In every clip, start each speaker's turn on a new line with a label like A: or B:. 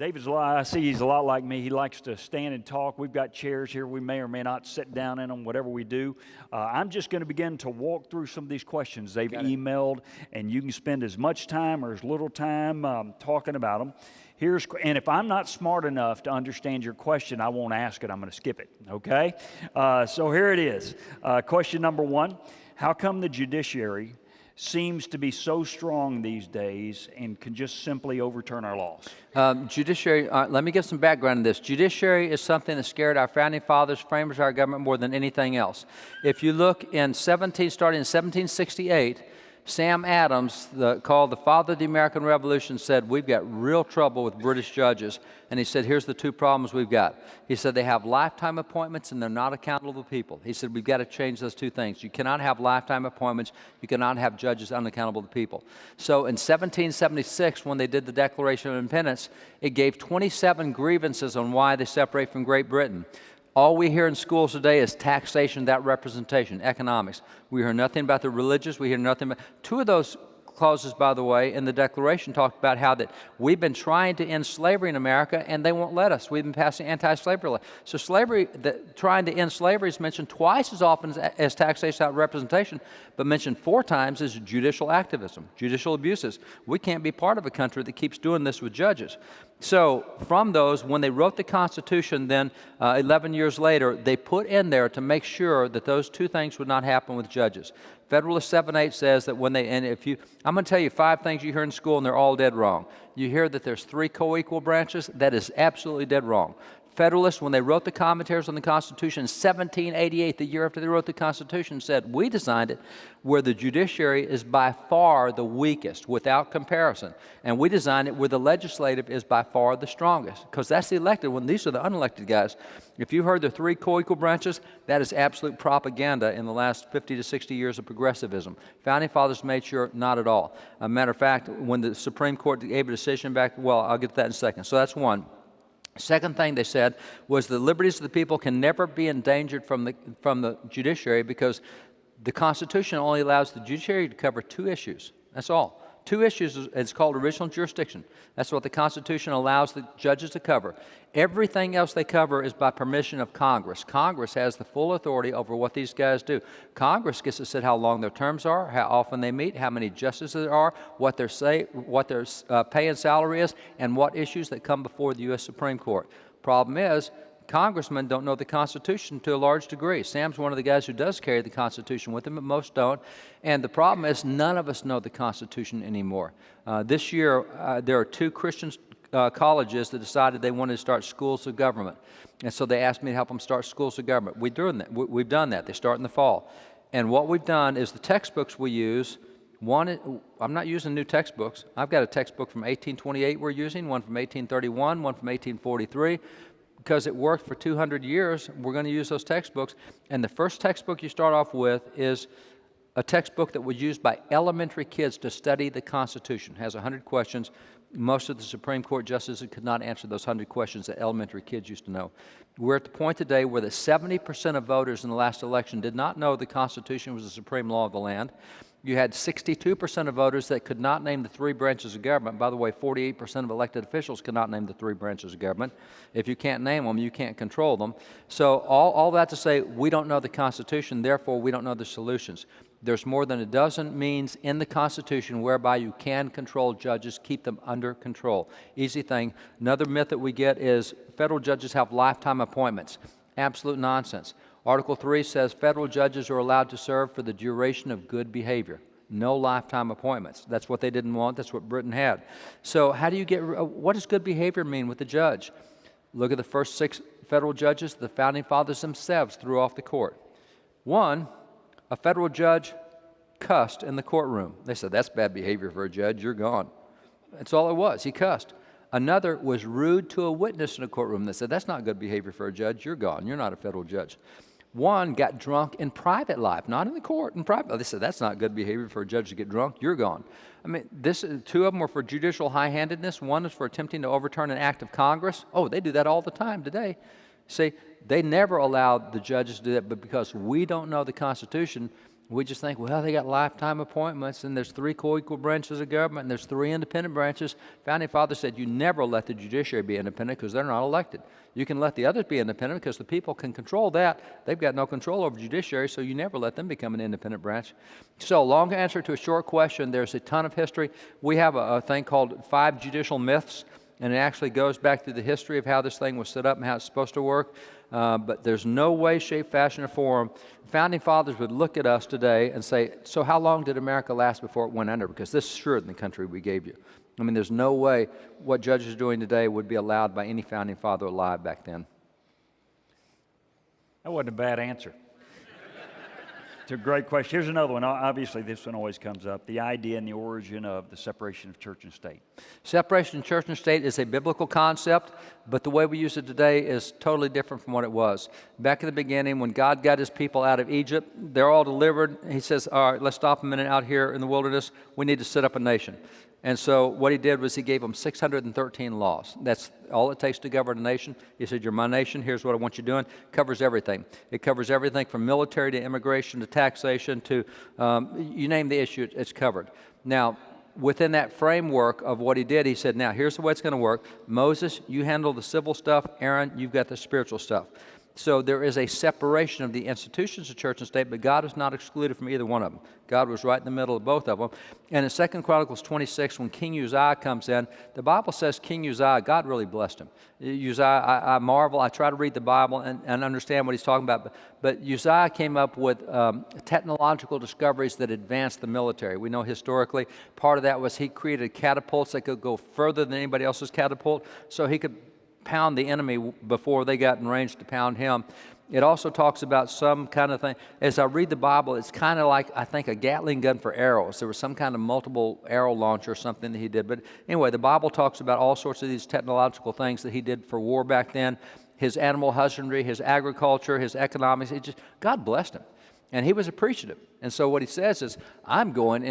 A: I see he's a lot like me. He likes to stand and talk. We've got chairs here. We may or may not sit down in them, whatever we do. I'm just going to begin to walk through some of these questions they've emailed, and you can spend as much time or as little time talking about them. And if I'm not smart enough to understand your question, I won't ask it. I'm going to skip it, okay? So here it is. Question number 1, how come the judiciary seems to be so strong these days and can just simply overturn our laws?
B: Judiciary, let me give some background on this. Judiciary is something that scared our founding fathers, framers of our government, more than anything else. If you look starting in 1768, Sam Adams, called the father of the American Revolution, said, we've got real trouble with British judges. And he said, here's the 2 problems we've got. He said, they have lifetime appointments and they're not accountable to people. He said, we've got to change those 2 things. You cannot have lifetime appointments. You cannot have judges unaccountable to people. So in 1776, when they did the Declaration of Independence, it gave 27 grievances on why they separate from Great Britain. All we hear in schools today is taxation, that representation, economics. We hear nothing about the religious. We hear nothing about 2 of those clauses, by the way, in the Declaration talked about how that we've been trying to end slavery in America and they won't let us. We've been passing anti-slavery law. So slavery, trying to end slavery is mentioned twice as often as taxation without representation, but mentioned 4 times as judicial activism, judicial abuses. We can't be part of a country that keeps doing this with judges. So from those, when they wrote the Constitution, then 11 years later, they put in there to make sure that those 2 things would not happen with judges. Federalist 7-8 says that when I'm going to tell you 5 things you hear in school and they're all dead wrong. You hear that there's 3 co-equal branches. That is absolutely dead wrong. Federalists, when they wrote the commentaries on the Constitution in 1788, the year after they wrote the Constitution, said, we designed it where the judiciary is by far the weakest, without comparison. And we designed it where the legislative is by far the strongest, because that's the elected one. These are the unelected guys. If you heard the 3 co-equal branches, that is absolute propaganda in the last 50 to 60 years of progressivism. Founding Fathers made sure not at all. A matter of fact, when the Supreme Court gave a decision back, well, I'll get to that in a second. So that's one. Second thing they said was the liberties of the people can never be endangered from the judiciary, because the Constitution only allows the judiciary to cover 2 issues. That's all. 2 issues, it's called original jurisdiction. That's what the Constitution allows the judges to cover. Everything else they cover is by permission of Congress. Congress has the full authority over what these guys do. Congress gets to set how long their terms are, how often they meet, how many justices there are, what their pay and salary is, and what issues that come before the U.S. Supreme Court. Problem is, congressmen don't know the Constitution to a large degree. Sam's one of the guys who does carry the Constitution with him, but most don't. And the problem is none of us know the Constitution anymore. This year, there are 2 Christian colleges that decided they wanted to start schools of government. And so they asked me to help them start schools of government. We've done that. They start in the fall. And what we've done is the textbooks we use, I'm not using new textbooks. I've got a textbook from 1828 we're using, one from 1831, one from 1843. Because it worked for 200 years, we're going to use those textbooks. And the first textbook you start off with is a textbook that was used by elementary kids to study the Constitution. It has 100 questions. Most of the Supreme Court justices could not answer those 100 questions that elementary kids used to know. We're at the point today where the 70% of voters in the last election did not know the Constitution was the supreme law of the land. You had 62% of voters that could not name the 3 branches of government. By the way, 48% of elected officials could not name the 3 branches of government. If you can't name them, you can't control them. So all that to say, we don't know the Constitution, therefore we don't know the solutions. There's more than a dozen means in the Constitution whereby you can control judges, keep them under control. Easy thing. Another myth that we get is federal judges have lifetime appointments. Absolute nonsense. Article 3 says federal judges are allowed to serve for the duration of good behavior. No lifetime appointments. That's what they didn't want. That's what Britain had. So how do you what does good behavior mean with the judge? Look at the first 6 federal judges the Founding Fathers themselves threw off the court. One, a federal judge cussed in the courtroom. They said, that's bad behavior for a judge. You're gone. That's all it was. He cussed. Another was rude to a witness in a courtroom. They said, that's not good behavior for a judge. You're gone. You're not a federal judge. One got drunk in private life, not in the court, in private. They said, that's not good behavior for a judge to get drunk. You're gone. I mean, 2 of them were for judicial high-handedness. One is for attempting to overturn an act of Congress. Oh, they do that all the time today. See, they never allowed the judges to do that, but because we don't know the Constitution, We just think, well, they got lifetime appointments, and there's 3 co-equal branches of government, and there's 3 independent branches. Founding Fathers said you never let the judiciary be independent because they're not elected. You can let the others be independent because the people can control that. They've got no control over judiciary, so you never let them become an independent branch. So, long answer to a short question, there's a ton of history. We have a thing called 5 judicial myths, and it actually goes back to the history of how this thing was set up and how it's supposed to work. But there's no way, shape, fashion, or form. Founding Fathers would look at us today and say, so how long did America last before it went under? Because this is sure than the country we gave you. I mean, there's no way what judges are doing today would be allowed by any Founding Father alive back then.
A: That wasn't a bad answer. It's a great question. Here's another one. Obviously, this one always comes up, the idea and the origin of the separation of church and state.
B: Separation of church and state is a biblical concept, but the way we use it today is totally different from what it was. Back in the beginning, when God got his people out of Egypt, they're all delivered. He says, all right, let's stop a minute out here in the wilderness. We need to set up a nation. And so what he did was he gave them 613 laws. That's all it takes to govern a nation. He said, you're my nation. Here's what I want you doing. Covers everything. It covers everything from military to immigration to taxation to you name the issue, it's covered. Now, within that framework of what he did, he said, now, here's the way it's going to work. Moses, you handle the civil stuff. Aaron, you've got the spiritual stuff. So there is a separation of the institutions of church and state, but God is not excluded from either one of them. God was right in the middle of both of them. And in 2 Chronicles 26, when King Uzziah comes in, the Bible says King Uzziah, God really blessed him. Uzziah, I marvel, I try to read the Bible and understand what he's talking about, but Uzziah came up with technological discoveries that advanced the military. We know historically, part of that was he created catapults that could go further than anybody else's catapult, so he could pound the enemy before they got in range to pound him. It also talks about some kind of thing. As I read the Bible, it's kind of like, I think, a Gatling gun for arrows. There was some kind of multiple arrow launcher or something that he did. But anyway, the Bible talks about all sorts of these technological things that he did for war back then. His animal husbandry, his agriculture, his economics. God blessed him. And he was appreciative. And so what he says is, I'm going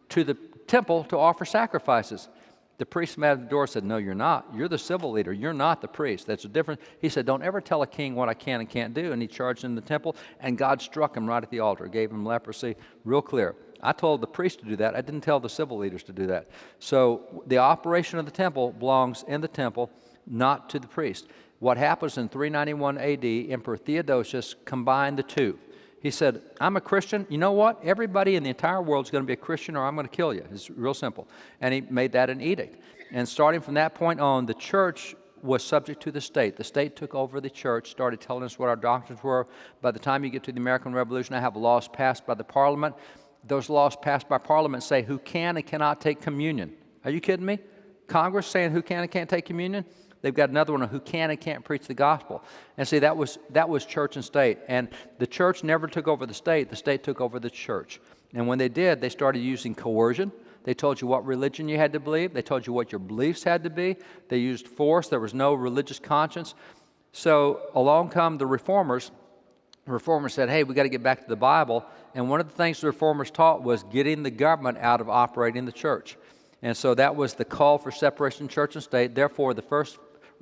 B: to the temple to offer sacrifices. The priest man at the door said, no, you're not. You're the civil leader. You're not the priest. That's a difference. He said, don't ever tell a king what I can and can't do. And he charged in the temple, and God struck him right at the altar, gave him leprosy, real clear. I told the priest to do that. I didn't tell the civil leaders to do that. So the operation of the temple belongs in the temple, not to the priest. What happens in 391 AD, Emperor Theodosius combined the two. He said, I'm a Christian. You know what? Everybody in the entire world is going to be a Christian or I'm going to kill you. It's real simple. And he made that an edict. And starting from that point on, the church was subject to the state. The state took over the church, started telling us what our doctrines were. By the time you get to the American Revolution, I have laws passed by the Parliament. Those laws passed by Parliament say who can and cannot take communion. Are you kidding me? Congress saying who can and can't take communion? They've got another one on who can and can't preach the gospel. And see, that was church and state. And the church never took over the state took over the church. And when they did, they started using coercion. They told you what religion you had to believe. They told you what your beliefs had to be. They used force. There was no religious conscience. So along come the reformers. The reformers said, hey, we got to get back to the Bible. And one of the things the reformers taught was getting the government out of operating the church. And so that was the call for separation of church and state. Therefore, the first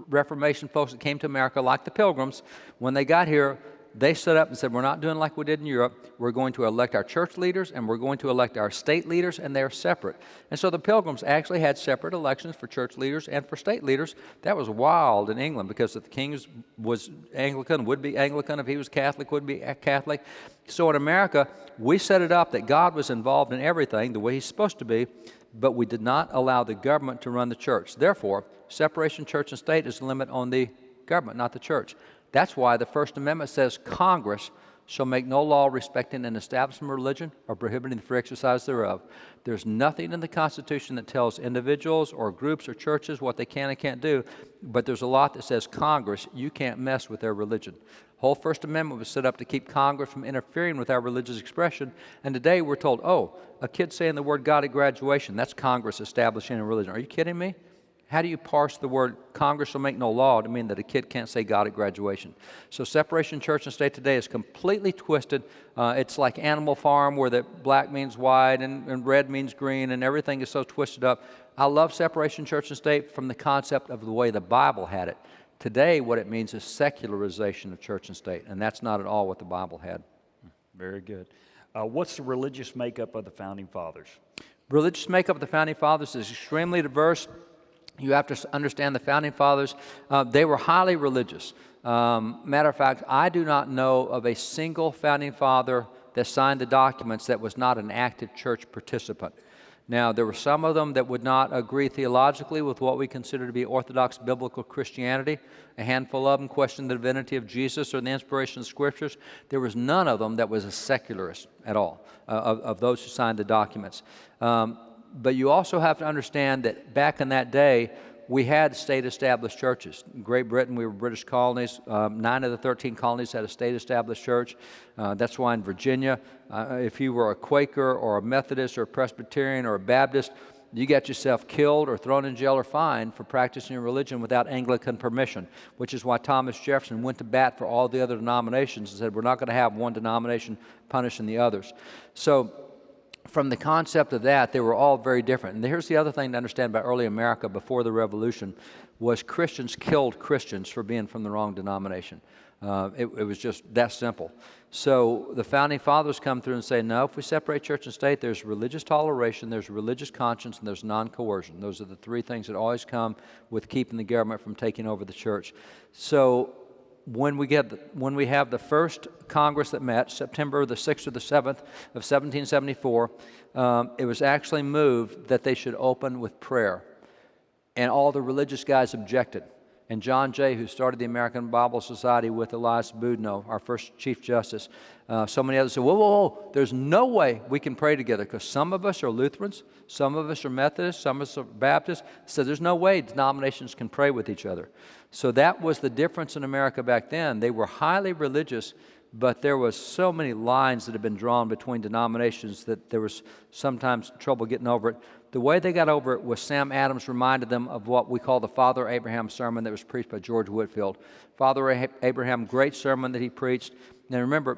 B: Reformation folks that came to America, like the Pilgrims, when they got here, they stood up and said, we're not doing like we did in Europe. We're going to elect our church leaders and we're going to elect our state leaders, and they're separate. And so the Pilgrims actually had separate elections for church leaders and for state leaders. That was wild in England because if the king was Anglican, would be Anglican. If he was Catholic, would be Catholic. So in America, we set it up that God was involved in everything the way he's supposed to be, but we did not allow the government to run the church. Therefore, separation of church and state is a limit on the government, not the church. That's why the First Amendment says Congress shall make no law respecting an establishment of religion or prohibiting the free exercise thereof. There's nothing in the Constitution that tells individuals or groups or churches what they can and can't do, but there's a lot that says Congress, you can't mess with their religion. The whole First Amendment was set up to keep Congress from interfering with our religious expression, and today we're told, oh, a kid saying the word God at graduation, that's Congress establishing a religion. Are you kidding me? How do you parse the word Congress will make no law to mean that a kid can't say God at graduation? So separation of church and state today is completely twisted. It's like Animal Farm where the black means white and red means green and everything is so twisted up. I love separation of church and state from the concept of the way the Bible had it. Today what it means is secularization of church and state, and that's not at all what the Bible had.
A: Very good. What's the religious makeup of the Founding Fathers?
B: Religious makeup of the Founding Fathers is extremely diverse. You have to understand the Founding Fathers, they were highly religious. Matter of fact, I do not know of a single Founding Father that signed the documents that was not an active church participant. Now, there were some of them that would not agree theologically with what we consider to be Orthodox biblical Christianity. A handful of them questioned the divinity of Jesus or the inspiration of Scriptures. There was none of them that was a secularist at all, of those who signed the documents. But you also have to understand that back in that day, we had state-established churches. In Great Britain, we were British colonies. 9 of the 13 colonies had a state-established church. That's why in Virginia, if you were a Quaker or a Methodist or a Presbyterian or a Baptist, you got yourself killed or thrown in jail or fined for practicing your religion without Anglican permission, which is why Thomas Jefferson went to bat for all the other denominations and said, we're not going to have one denomination punishing the others. So from the concept of that, they were all very different. And here's the other thing to understand about early America before the Revolution was Christians killed Christians for being from the wrong denomination. It was just that simple. So the Founding Fathers come through and say, no, if we separate church and state, there's religious toleration, there's religious conscience, and there's non-coercion. Those are the three things that always come with keeping the government from taking over the church. So when we have the first Congress that met, September the 6th or the 7th of 1774, it was actually moved that they should open with prayer. And all the religious guys objected. And John Jay, who started the American Bible Society with Elias Boudinot, our first Chief Justice, so many others said, whoa, whoa, whoa, there's no way we can pray together because some of us are Lutherans, some of us are Methodists, some of us are Baptists. So there's no way denominations can pray with each other. So that was the difference in America back then. They were highly religious, but there was so many lines that had been drawn between denominations that there was sometimes trouble getting over it. The way they got over it was Sam Adams reminded them of what we call the Father Abraham sermon that was preached by George Whitefield. Father Abraham, great sermon that he preached. Now remember,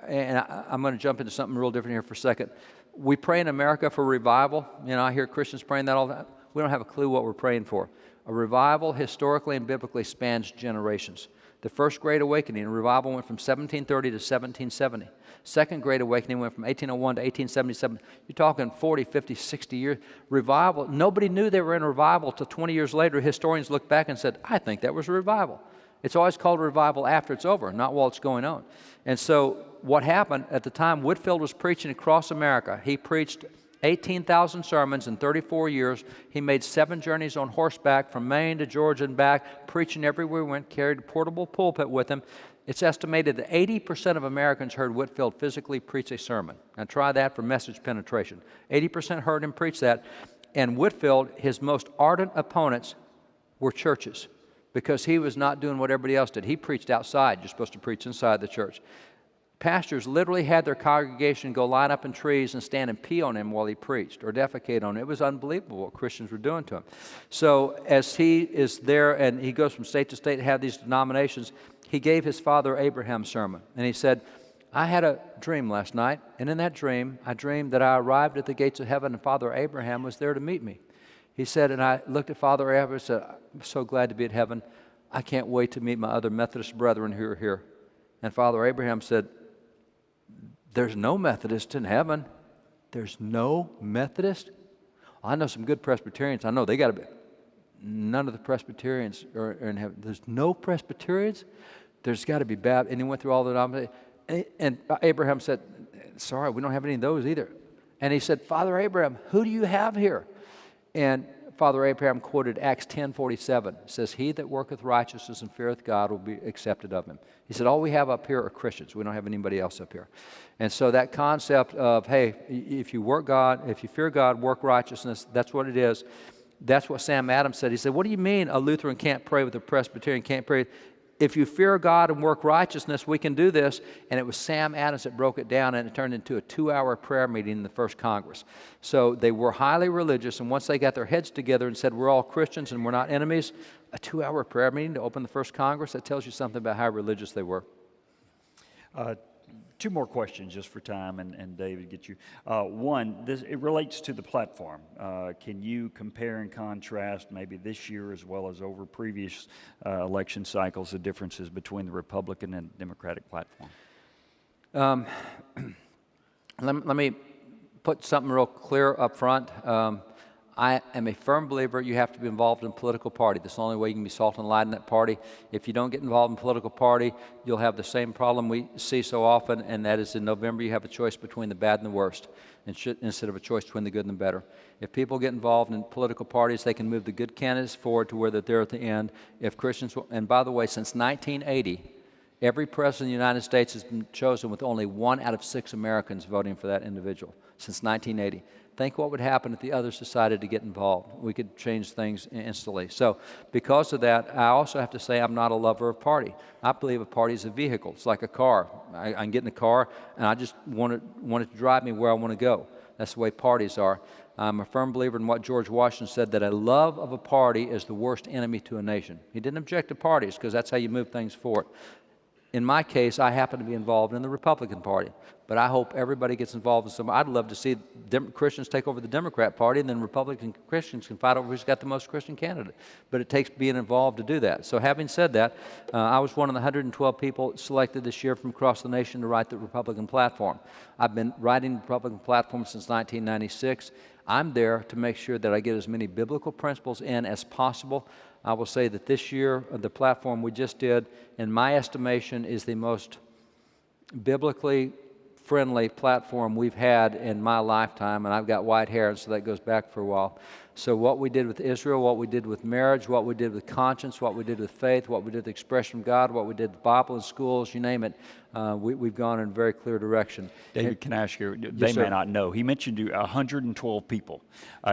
B: and I'm going to jump into something real different here for a second. We pray in America for revival. You know, I hear Christians praying that all the time. We don't have a clue what we're praying for. A revival historically and biblically spans generations. The First Great Awakening, a revival went from 1730 to 1770. Second Great Awakening went from 1801 to 1877. You're talking 40, 50, 60 years. Revival, nobody knew they were in a revival until 20 years later. Historians looked back and said, I think that was a revival. It's always called a revival after it's over, not while it's going on. And so what happened at the time, Whitefield was preaching across America. He preached 18,000 sermons in 34 years. He made 7 journeys on horseback from Maine to Georgia and back, preaching everywhere he went, carried a portable pulpit with him. It's estimated that 80% of Americans heard Whitefield physically preach a sermon. Now try that for message penetration. 80% heard him preach that. And Whitefield, his most ardent opponents were churches because he was not doing what everybody else did. He preached outside. You're supposed to preach inside the church. Pastors literally had their congregation go line up in trees and stand and pee on him while he preached or defecate on him. It was unbelievable what Christians were doing to him. So as he is there and he goes from state to state to have these denominations, he gave his Father Abraham sermon. And he said, I had a dream last night, and in that dream, I dreamed that I arrived at the gates of heaven and Father Abraham was there to meet me. He said, and I looked at Father Abraham and said, I'm so glad to be at heaven. I can't wait to meet my other Methodist brethren who are here. And Father Abraham said, there's no Methodist in heaven. There's no Methodist? I know some good Presbyterians. I know they got to be. None of the Presbyterians are in heaven. There's no Presbyterians? There's got to be Baptists. And he went through all the denominations. And Abraham said, sorry, we don't have any of those either. And he said, Father Abraham, who do you have here? And Father Abraham quoted Acts 10:47. It says, he that worketh righteousness and feareth God will be accepted of him. He said, all we have up here are Christians. We don't have anybody else up here. And so that concept of, hey, if you work God, if you fear God, work righteousness, that's what it is. That's what Sam Adams said. He said, what do you mean a Lutheran can't pray with a Presbyterian can't pray? If you fear God and work righteousness, we can do this. And it was Sam Adams that broke it down, and it turned into a 2-hour prayer meeting in the first Congress. So they were highly religious, and once they got their heads together and said, we're all Christians and we're not enemies, a 2-hour prayer meeting to open the first Congress, that tells you something about how religious they were.
A: 2 more questions just for time, and David, get you. One, it relates to the platform. Can you compare and contrast maybe this year as well as over previous election cycles, the differences between the Republican and Democratic platform?
B: let me put something real clear up front. I am a firm believer you have to be involved in a political party. That's the only way you can be salt and light in that party. If you don't get involved in a political party, you'll have the same problem we see so often, and that is in November you have a choice between the bad and the worst instead of a choice between the good and the better. If people get involved in political parties, they can move the good candidates forward to where they're there at the end. If Christians, and by the way, since 1980, every president of the United States has been chosen with only 1 out of 6 Americans voting for that individual since 1980. Think what would happen if the others decided to get involved. We could change things instantly. So because of that, I also have to say I'm not a lover of party. I believe a party is a vehicle. It's like a car. I can get in a car, and I just want it to drive me where I want to go. That's the way parties are. I'm a firm believer in what George Washington said, that a love of a party is the worst enemy to a nation. He didn't object to parties because that's how you move things forward. In my case, I happen to be involved in the Republican Party, but I hope everybody gets involved in some. I'd love to see Christians take over the Democrat Party, and then Republican Christians can fight over who's got the most Christian candidate. But it takes being involved to do that. So having said that, I was one of the 112 people selected this year from across the nation to write the Republican platform. I've been writing the Republican platform since 1996. I'm there to make sure that I get as many biblical principles in as possible. I will say that this year, the platform we just did, in my estimation, is the most biblically friendly platform we've had in my lifetime, and I've got white hair, and so that goes back for a while. So what we did with Israel, what we did with marriage, what we did with conscience, what we did with faith, what we did with expression of God, what we did with Bible in schools, you name it, we've gone in a very clear direction.
A: David, can I ask you, they may not know, he mentioned 112 people.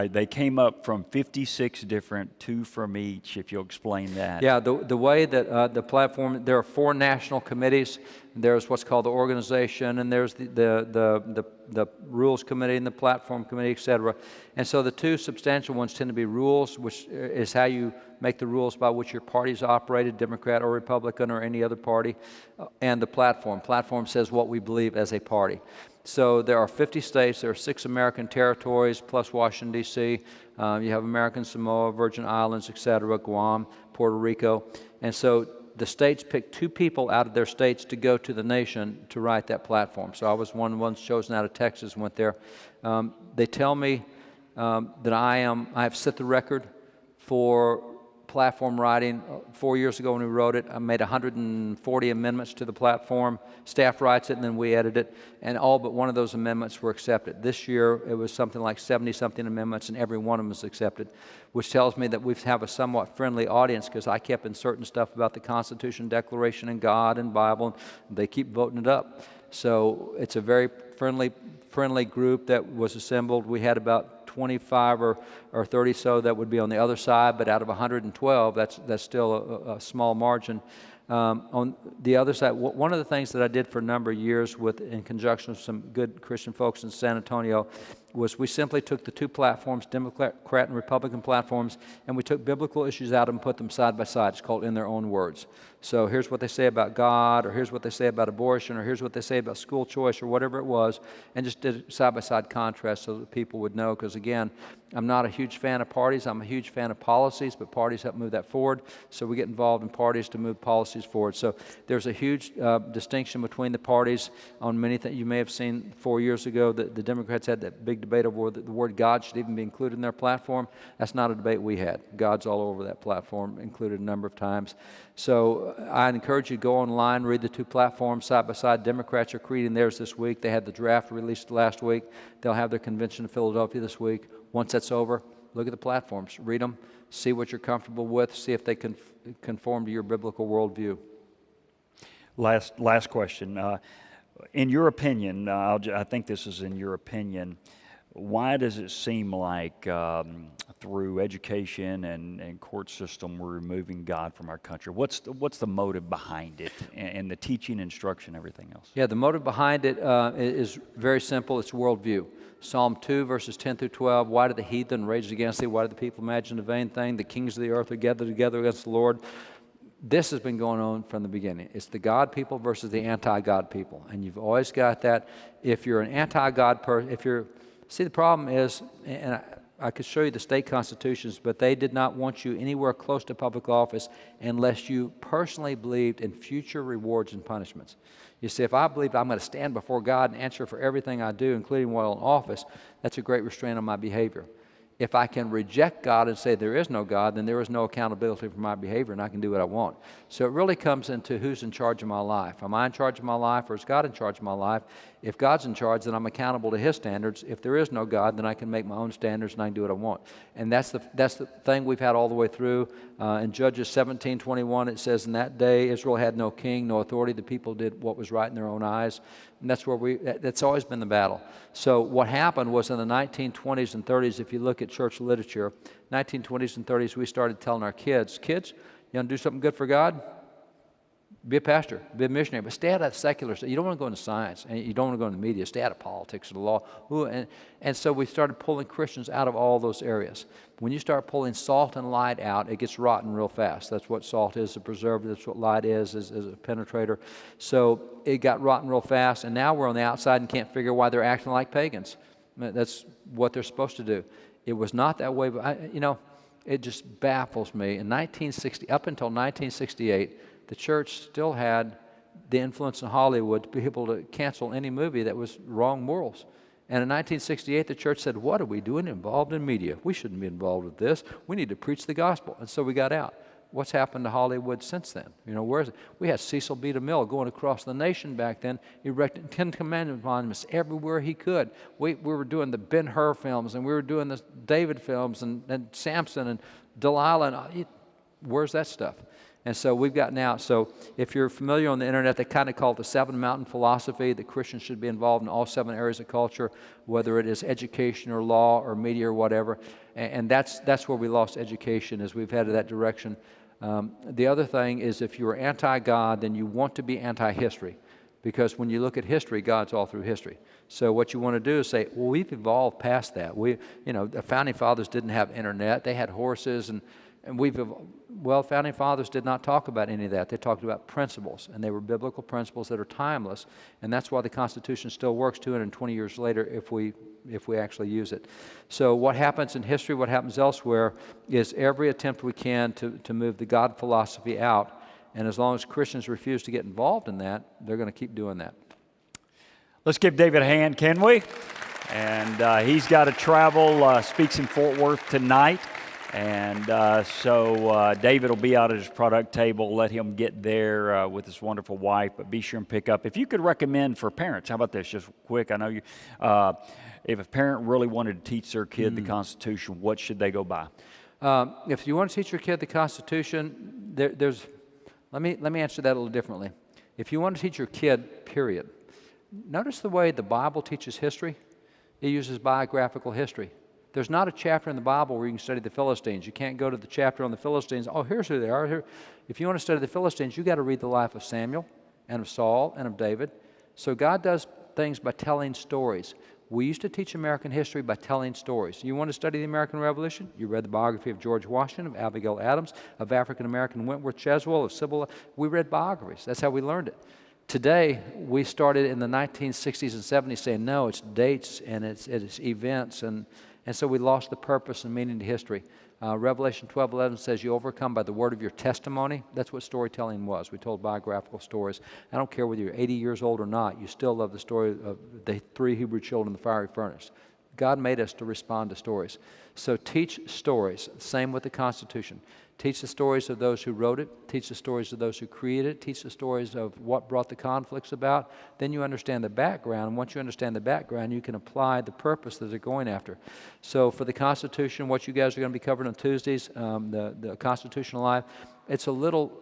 A: They came up from 56 different, 2 from each, if you'll explain that.
B: Yeah, the way that the platform, there are 4 national committees. There's what's called the organization, and there's the rules committee and the platform committee, et cetera. And so the 2 substantial ones tend to be rules, which is how you make the rules by which your party's operated, Democrat or Republican or any other party, and the platform. Platform says what we believe as a party. So there are 50 states, there are 6 American territories, plus Washington, D.C. You have American Samoa, Virgin Islands, et cetera, Guam, Puerto Rico. And so the states pick 2 people out of their states to go to the nation to write that platform. So I was one of the ones chosen out of Texas, went there. They tell me that I have set the record for platform writing. 4 years ago when we wrote it, I made 140 amendments to the platform. Staff writes it, and then we edit it, and all but one of those amendments were accepted. This year, it was something like 70-something amendments, and every one of them was accepted, which tells me that we have a somewhat friendly audience, because I kept inserting stuff about the Constitution, Declaration, and God, and Bible, and they keep voting it up. So it's a very friendly group that was assembled. We had about 25 or 30 so that would be on the other side, but out of 112, that's still a small margin. On the other side, one of the things that I did for a number of years in conjunction with some good Christian folks in San Antonio was we simply took the 2 platforms, Democrat and Republican platforms, and we took biblical issues out and put them side by side. It's called In Their Own Words. So here's what they say about God, or here's what they say about abortion, or here's what they say about school choice, or whatever it was, and just did a side-by-side contrast so that people would know, because again, I'm not a huge fan of parties. I'm a huge fan of policies, but parties help move that forward. So we get involved in parties to move policies forward. So there's a huge distinction between the parties on many things. You may have seen 4 years ago that the Democrats had that big debate over whether the word God should even be included in their platform. That's not a debate we had. God's all over that platform, included a number of times. So I'd encourage you to go online, read the 2 platforms side by side. Democrats are creating theirs this week. They had the draft released last week. They'll have their convention in Philadelphia this week. Once that's over, look at the platforms, read them, see what you're comfortable with, see if they conform to your biblical worldview.
A: Last question. In your opinion, I think this is in your opinion, why does it seem like through education and court system we're removing God from our country? What's the motive behind it, and the teaching, instruction, everything else?
B: Yeah, the motive behind it is very simple. It's worldview. Psalm 2, verses 10 through 12, why do the heathen rage against thee? Why do the people imagine a vain thing? The kings of the earth are gathered together against the Lord. This has been going on from the beginning. It's the God people versus the anti-God people. And you've always got that. If you're an anti-God person, see, the problem is, and I could show you the state constitutions, but they did not want you anywhere close to public office unless you personally believed in future rewards and punishments. You see, if I believe I'm going to stand before God and answer for everything I do, including while in office, that's a great restraint on my behavior. If I can reject God and say there is no God, then there is no accountability for my behavior, and I can do what I want. So it really comes into who's in charge of my life. Am I in charge of my life, or is God in charge of my life? If God's in charge, then I'm accountable to His standards. If there is no God, then I can make my own standards and I can do what I want. And that's the thing we've had all the way through. In Judges 17:21, it says, "In that day Israel had no king, no authority. The people did what was right in their own eyes." And that's where that's always been the battle. So what happened was in the 1920s and 30s, if you look at church literature, 1920s and 30s, we started telling our kids, you want to do something good for God? Be a pastor, be a missionary, but stay out of secular stuff. You don't want to go into science, and you don't want to go into media. Stay out of politics or the law. And so we started pulling Christians out of all those areas. When you start pulling salt and light out, it gets rotten real fast. That's what salt is, a preservative. That's what light is a penetrator. So it got rotten real fast, and now we're on the outside and can't figure why they're acting like pagans. That's what they're supposed to do. It was not that way, but it just baffles me. In 1960, up until 1968, the church still had the influence in Hollywood to be able to cancel any movie that was wrong morals. And in 1968, the church said, what are we doing involved in media? We shouldn't be involved with this. We need to preach the gospel. And so we got out. What's happened to Hollywood since then? Where is it? We had Cecil B. DeMille going across the nation back then, erecting 10 Commandment monuments everywhere he could. We were doing the Ben-Hur films, and we were doing the David films, and Samson and Delilah. Where's that stuff? And so we've gotten out. So if you're familiar on the internet, they kind of call it the seven mountain philosophy, that Christians should be involved in all 7 areas of culture, whether it is education or law or media or whatever. And that's where we lost education, as we've headed that direction. The other thing is, if you're anti-God, then you want to be anti-history, because when you look at history, God's all through history. So what you want to do is say, well, we've evolved past that. The Founding Fathers didn't have internet. They had horses, and Founding Fathers did not talk about any of that. They talked about principles, and they were biblical principles that are timeless, and that's why the Constitution still works 220 years later if we actually use it. So what happens in history, what happens elsewhere, is every attempt we can to move the God philosophy out, and as long as Christians refuse to get involved in that, they're going to keep doing that.
A: Let's give David a hand, can we? And he's got to travel, speaks in Fort Worth tonight. And so David will be out at his product table. Let him get there with his wonderful wife, but be sure and pick up. If you could recommend for parents, how about this, just quick, I know you, if a parent really wanted to teach their kid the Constitution, what should they go by?
B: If you want to teach your kid the Constitution, let me answer that a little differently. If you want to teach your kid, period, notice the way the Bible teaches history. It uses biographical history. There's not a chapter in the Bible where you can study the Philistines. You can't go to the chapter on the Philistines. Oh, here's who they are. Here. If you want to study the Philistines, you've got to read the life of Samuel and of Saul and of David. So God does things by telling stories. We used to teach American history by telling stories. You want to study the American Revolution? You read the biography of George Washington, of Abigail Adams, of African-American Wentworth Cheswell, of Sybil. We read biographies. That's how we learned it. Today, we started in the 1960s and 70s saying, no, it's dates and it's events, and so we lost the purpose and meaning to history. Revelation 12:11 says you overcome by the word of your testimony. That's what storytelling was. We told biographical stories. I don't care whether you're 80 years old or not, you still love the story of the 3 Hebrew children in the fiery furnace. God made us to respond to stories. So teach stories. Same with the Constitution. Teach the stories of those who wrote it. Teach the stories of those who created it. Teach the stories of what brought the conflicts about. Then you understand the background. And once you understand the background, you can apply the purpose that they're going after. So for the Constitution, what you guys are going to be covering on Tuesdays, the Constitutional Life, it's a little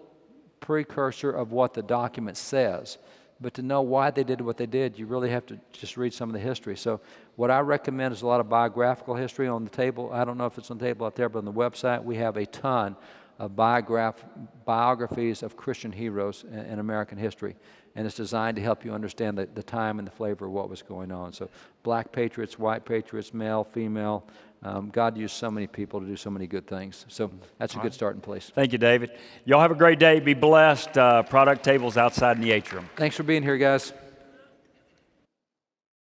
B: precursor of what the document says. But to know why they did what they did, you really have to just read some of the history. So what I recommend is a lot of biographical history on the table. I don't know if it's on the table out there, but on the website we have a ton of biographies of Christian heroes in American history. And it's designed to help you understand the time and the flavor of what was going on. So black patriots, white patriots, male, female. God used so many people to do so many good things. So that's a good starting place.
A: Thank you, David. Y'all have a great day. Be blessed. Product tables outside in the atrium.
B: Thanks for being here, guys.